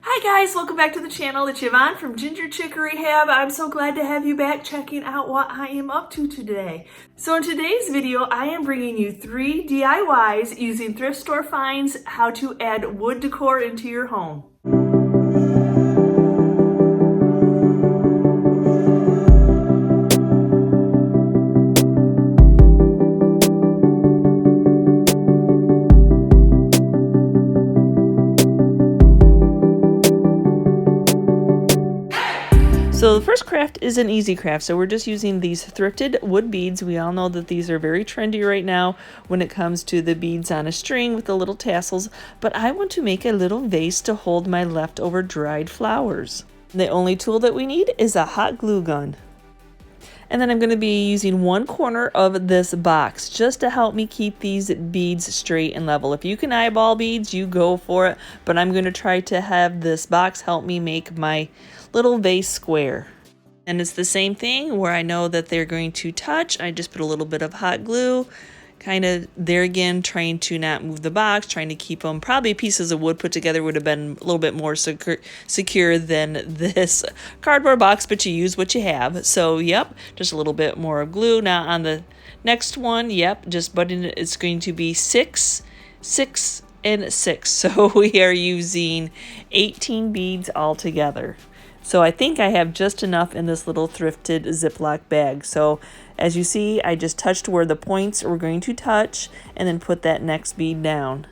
Hi guys, welcome back to the channel. It's Yvonne from GingerChickRehab. I'm so glad to have you back checking out what I am up to today. So in today's video, I am bringing you 3 DIYs using thrift store finds, how to add wood decor into your home. So the first craft is an easy craft. So we're just using these thrifted wood beads. We all know that these are very trendy right now when it comes to the beads on a string with the little tassels. But I want to make a little vase to hold my leftover dried flowers. The only tool that we need is a hot glue gun. And then I'm going to be using one corner of this box just to help me keep these beads straight and level. If you can eyeball beads, you go for it. But I'm going to try to have this box help me make my little vase square. And it's the same thing where I know that they're going to touch. I just put a little bit of hot glue, kind of there again, trying to not move the box, trying to keep them. Probably pieces of wood put together would have been a little bit more secure than this cardboard box, but you use what you have. So yep, just a little bit more of glue. Now on the next one, yep, just button it. It's going to be 6, 6, and 6. So we are using 18 beads all together. So I think I have just enough in this little thrifted Ziploc bag. So as you see, I just touched where the points were going to touch and then put that next bead down.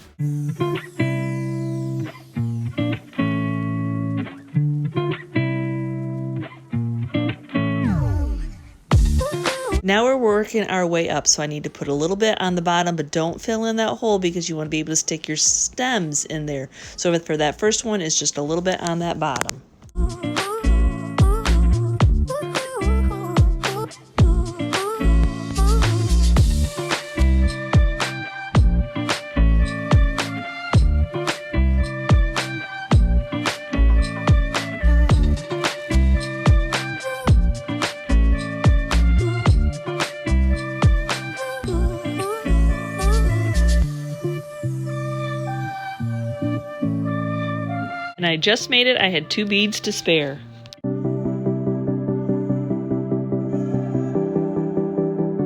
Now we're working our way up, so I need to put a little bit on the bottom, but don't fill in that hole because you want to be able to stick your stems in there. So for that first one, it's just a little bit on that bottom. And I just made it. I had 2 beads to spare.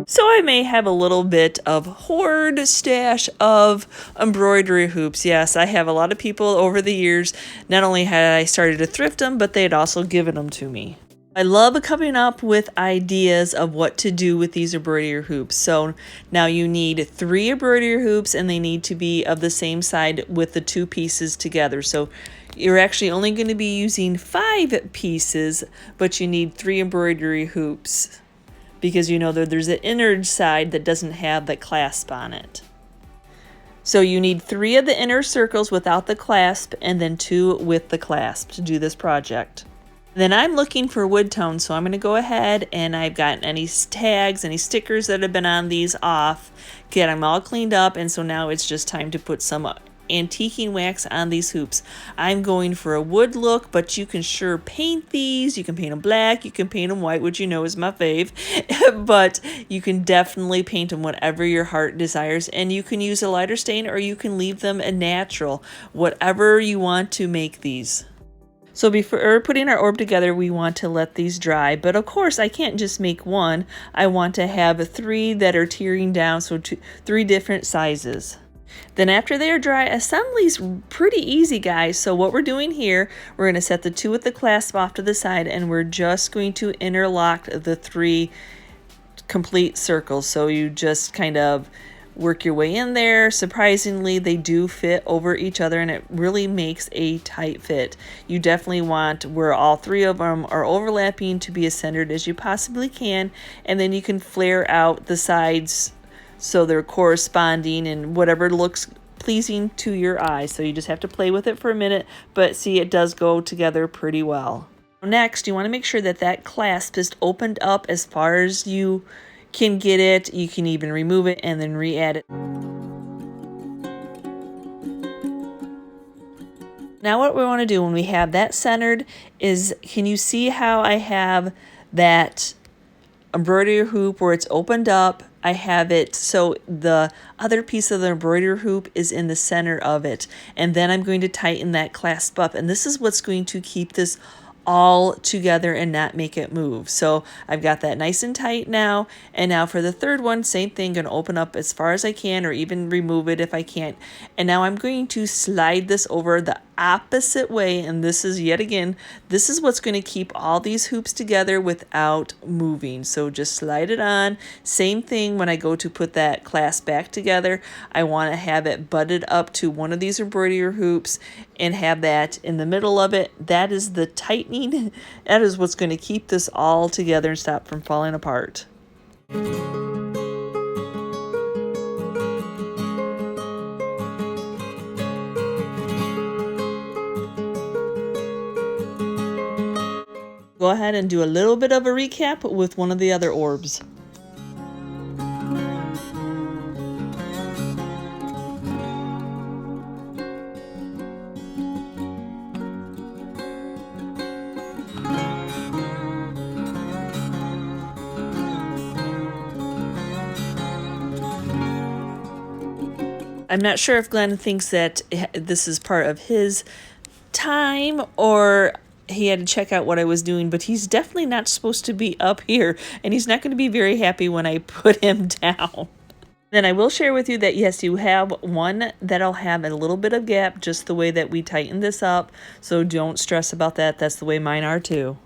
So I may have a little bit of hoard stash of embroidery hoops. Yes, I have a lot of people over the years. Not only had I started to thrift them, but they had also given them to me. I love coming up with ideas of what to do with these embroidery hoops. So now you need 3 embroidery hoops and they need to be of the same side with the 2 pieces together. So you're actually only going to be using 5 pieces, but you need 3 embroidery hoops because you know that there's an inner side that doesn't have the clasp on it. So you need 3 of the inner circles without the clasp and then 2 with the clasp to do this project. Then I'm looking for wood tone, so I'm going to go ahead and I've got any tags, any stickers that have been on these off. Get them all cleaned up, and so now it's just time to put some antiquing wax on these hoops. I'm going for a wood look, but you can sure paint these. You can paint them black, you can paint them white, which you know is my fave, but you can definitely paint them whatever your heart desires, and you can use a lighter stain or you can leave them a natural, whatever you want to make these. So before putting our orb together, we want to let these dry. But of course, I can't just make one. I want to have 3 that are tearing down, so 3 different sizes. Then after they are dry, assembly's pretty easy, guys. So what we're doing here, we're going to set the 2 with the clasp off to the side, and we're just going to interlock the 3 complete circles. So you just kind of work your way in there. Surprisingly, they do fit over each other and it really makes a tight fit. You definitely want where all 3 of them are overlapping to be as centered as you possibly can, and then you can flare out the sides so they're corresponding and whatever looks pleasing to your eye. So you just have to play with it for a minute, but see, it does go together pretty well. Next, you want to make sure that that clasp is opened up as far as you can get it. You can even remove it and then re-add it. Now what we want to do when we have that centered is, can you see how I have that embroidery hoop where it's opened up I have it so the other piece of the embroidery hoop is in the center of it. And then I'm going to tighten that clasp up. And this is what's going to keep this all together and not make it move. So I've got that nice and tight now. And now for the third one, same thing, gonna open up as far as I can, or even remove it if I can't. And now I'm going to slide this over the opposite way, and this is yet again, this is what's going to keep all these hoops together without moving. So just slide it on. Same thing when I go to put that clasp back together, I want to have it butted up to one of these embroidery hoops and have that in the middle of it. That is the tightening. That is what's going to keep this all together and stop from falling apart. Go ahead and do a little bit of a recap with one of the other orbs. I'm not sure if Glenn thinks that this is part of his time or he had to check out what I was doing, but he's definitely not supposed to be up here, and he's not going to be very happy when I put him down. Then I will share with you that yes, you have one that'll have a little bit of gap, just the way that we tightened this up, so don't stress about that. That's the way mine are too.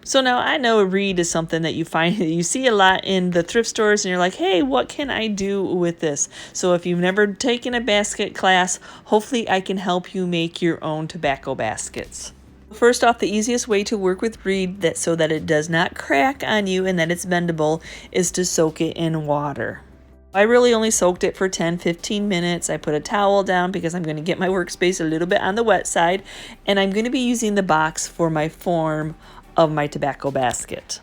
So now I know a reed is something that you see a lot in the thrift stores, and you're like, hey, what can I do with this? So if you've never taken a basket class, hopefully I can help you make your own tobacco baskets. First off, the easiest way to work with reed so that it does not crack on you and that it's bendable is to soak it in water. I really only soaked it for 10-15 minutes. I put a towel down because I'm going to get my workspace a little bit on the wet side, and I'm going to be using the box for my form of my tobacco basket.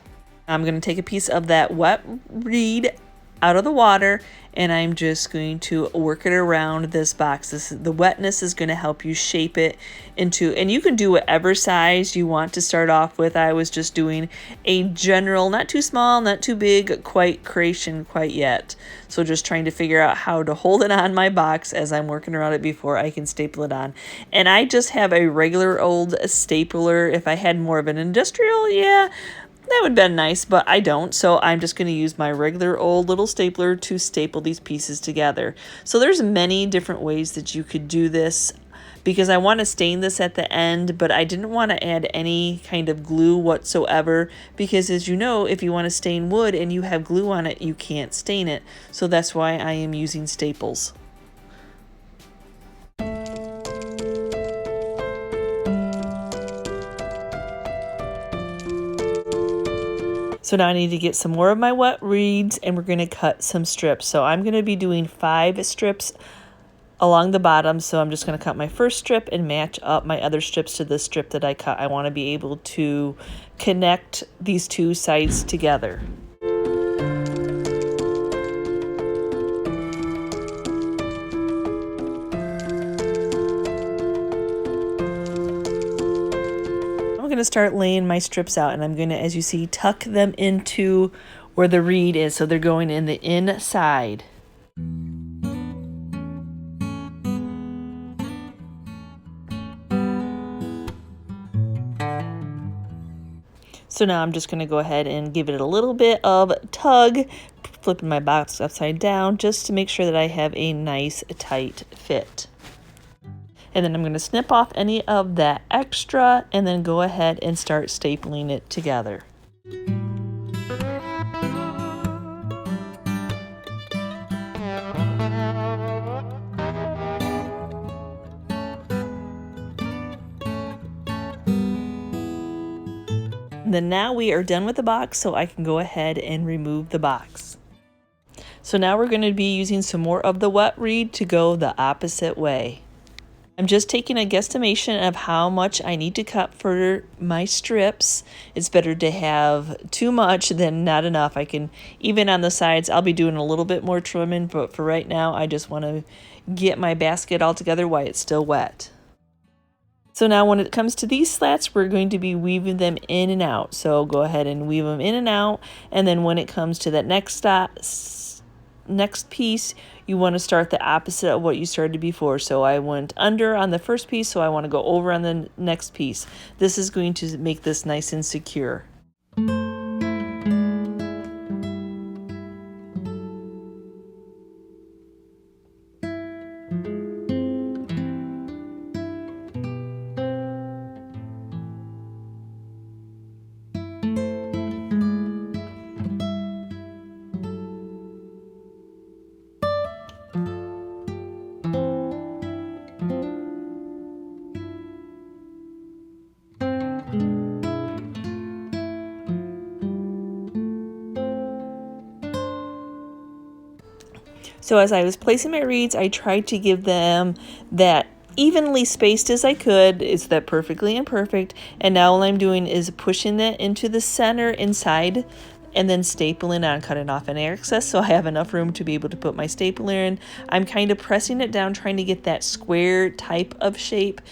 I'm going to take a piece of that wet reed out of the water, and I'm just going to work it around this box. The wetness is going to help you shape it into, and you can do whatever size you want to start off with. I was just doing a general, not too small, not too big, quite creation quite yet. So just trying to figure out how to hold it on my box as I'm working around it before I can staple it on. And I just have a regular old stapler. If I had more of an industrial, yeah, that would have been nice, but I don't, so I'm just going to use my regular old little stapler to staple these pieces together. So there's many different ways that you could do this, because I want to stain this at the end, but I didn't want to add any kind of glue whatsoever, because as you know, if you want to stain wood and you have glue on it, you can't stain it. So that's why I am using staples. So now I need to get some more of my wet reeds, and we're going to cut some strips. So I'm going to be doing 5 strips along the bottom. So I'm just going to cut my first strip and match up my other strips to the strip that I cut. I want to be able to connect these two sides together. I'm going to start laying my strips out, and I'm going to, as you see, tuck them into where the reed is, so they're going in the inside. So now I'm just going to go ahead and give it a little bit of tug, flipping my box upside down just to make sure that I have a nice tight fit. And then I'm going to snip off any of that extra and then go ahead and start stapling it together. And then now we are done with the box, so I can go ahead and remove the box. So now we're going to be using some more of the wet reed to go the opposite way. I'm just taking a guesstimation of how much I need to cut for my strips. It's better to have too much than not enough. I can, even on the sides, I'll be doing a little bit more trimming, but for right now, I just want to get my basket all together while it's still wet. So now when it comes to these slats, we're going to be weaving them in and out. So go ahead and weave them in and out. And then when it comes to that next piece, you want to start the opposite of what you started before. So I went under on the first piece, so I want to go over on the next piece. This is going to make this nice and secure. So as I was placing my reeds, I tried to give them that evenly spaced as I could. It's that perfectly imperfect. And now all I'm doing is pushing that into the center inside and then stapling on, cutting off any excess so I have enough room to be able to put my stapler in. I'm kind of pressing it down, trying to get that square type of shape.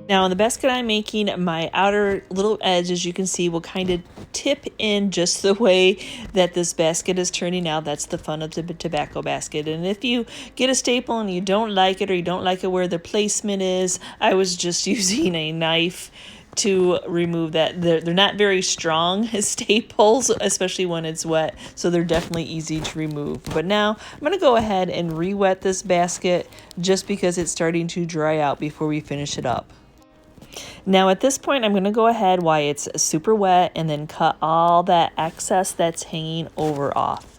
Now on the basket I'm making, my outer little edge, as you can see, will kind of tip in just the way that this basket is turning out. That's the fun of the tobacco basket. And if you get a staple and you don't like it, or you don't like it where the placement is, I was just using a knife to remove that. They're not very strong staples, especially when it's wet, so they're definitely easy to remove. But now I'm going to go ahead and re-wet this basket just because it's starting to dry out before we finish it up. Now at this point, I'm going to go ahead while it's super wet and then cut all that excess that's hanging over off.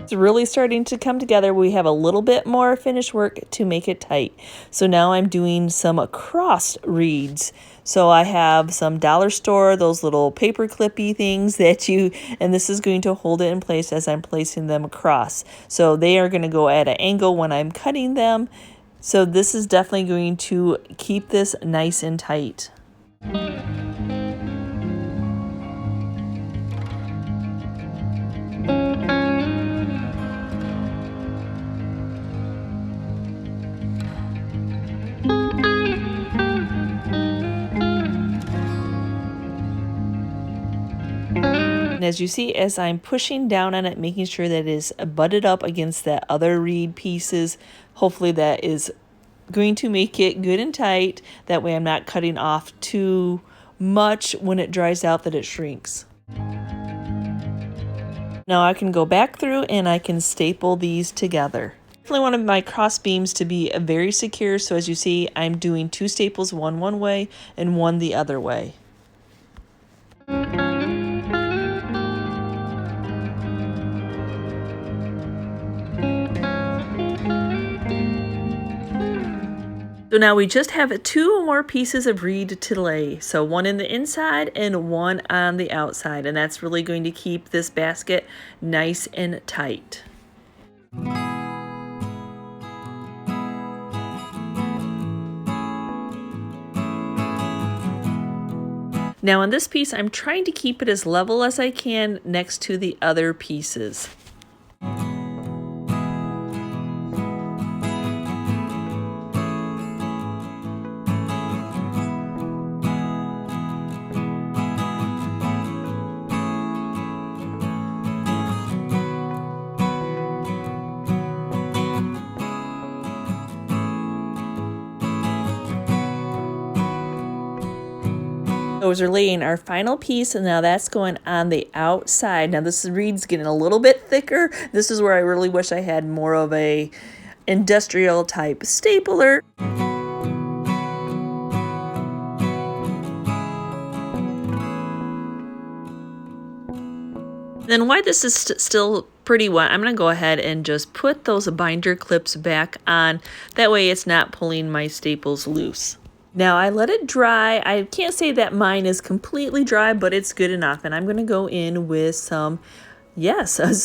It's really starting to come together. We have a little bit more finished work to make it tight. So now I'm doing some crossed reeds. So I have some dollar store, those little paper clippy things and this is going to hold it in place as I'm placing them across. So they are going to go at an angle when I'm cutting them. So this is definitely going to keep this nice and tight. And as you see, as I'm pushing down on it, making sure that it is butted up against that other reed pieces, hopefully that is going to make it good and tight. That way I'm not cutting off too much when it dries out that it shrinks. Now I can go back through and I can staple these together. Definitely want my cross beams to be very secure, so as you see, I'm doing 2 staples, one way and one the other way. So now we just have 2 more pieces of reed to lay. So one in the inside and one on the outside. And that's really going to keep this basket nice and tight. Now on this piece, I'm trying to keep it as level as I can next to the other pieces. Those are laying our final piece, and now that's going on the outside. Now this reed's getting a little bit thicker. This is where I really wish I had more of a industrial type stapler. Then while this is still pretty wet, I'm going to go ahead and just put those binder clips back on. That way it's not pulling my staples loose. Now I let it dry. I can't say that mine is completely dry, but it's good enough. And I'm going to go in with some Waverly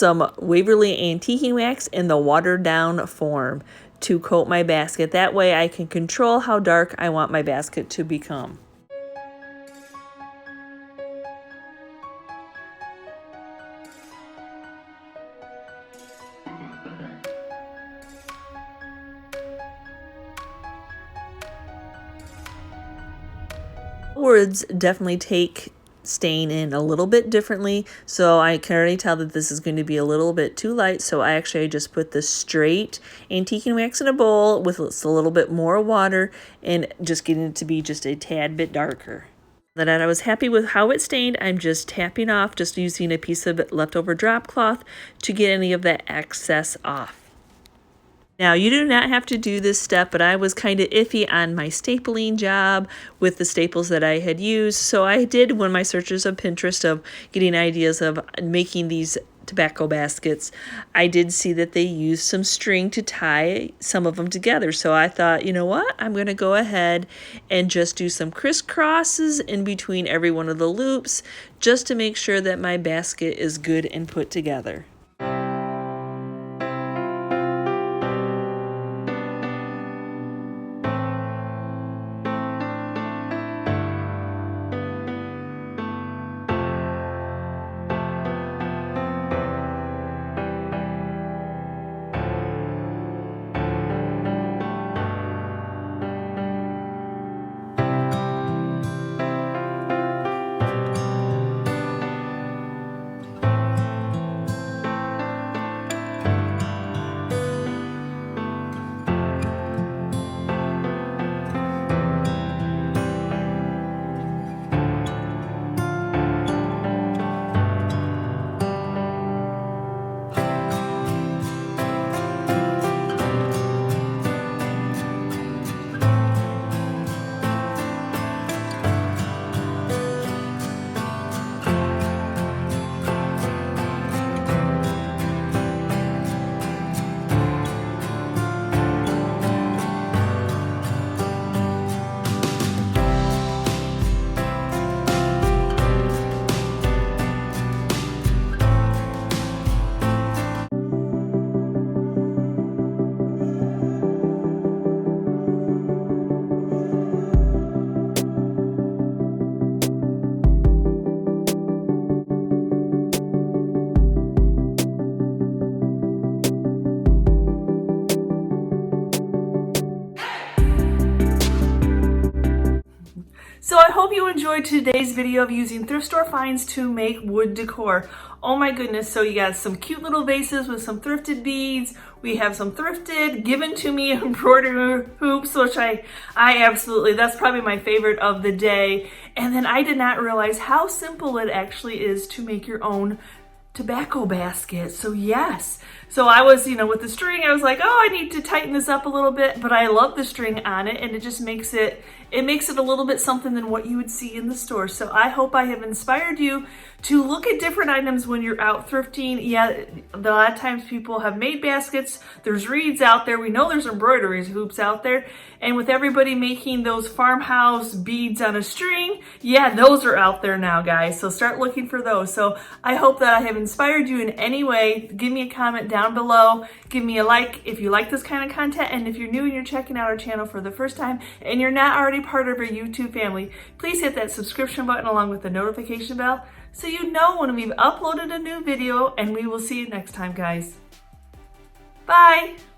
antiquing wax in the watered down form to coat my basket. That way I can control how dark I want my basket to become. Woods definitely take stain in a little bit differently, so I can already tell that this is going to be a little bit too light, so I just put the straight antiquing wax in a bowl with a little bit more water and just getting it to be just a tad bit darker. That I was happy with how it stained. I'm just tapping off, just using a piece of leftover drop cloth to get any of that excess off. Now, you do not have to do this step, but I was kind of iffy on my stapling job with the staples that I had used. So I did one of my searches of Pinterest of getting ideas of making these tobacco baskets. I did see that they used some string to tie some of them together. So I thought, you know what? I'm going to go ahead and just do some crisscrosses in between every one of the loops just to make sure that my basket is good and put together. So I hope you enjoyed today's video of using thrift store finds to make wood decor. Oh my goodness, so you got some cute little vases with some thrifted beads. We have some thrifted, given to me embroidery hoops, which I absolutely, that's probably my favorite of the day. And then I did not realize how simple it actually is to make your own tobacco basket. So yes, so I was, with the string, I was like, oh, I need to tighten this up a little bit, but I love the string on it, and it just makes it a little bit something than what you would see in the store. So I hope I have inspired you to look at different items when you're out thrifting. Yeah, a lot of times people have made baskets. There's reeds out there. We know there's embroidery hoops out there. And with everybody making those farmhouse beads on a string, yeah, those are out there now, guys. So start looking for those. So I hope that I have inspired you in any way. Give me a comment down below. Give me a like if you like this kind of content. And if you're new and you're checking out our channel for the first time and you're not already part of our YouTube family, please hit that subscription button along with the notification bell so you know when we've uploaded a new video, and we will see you next time, guys. Bye!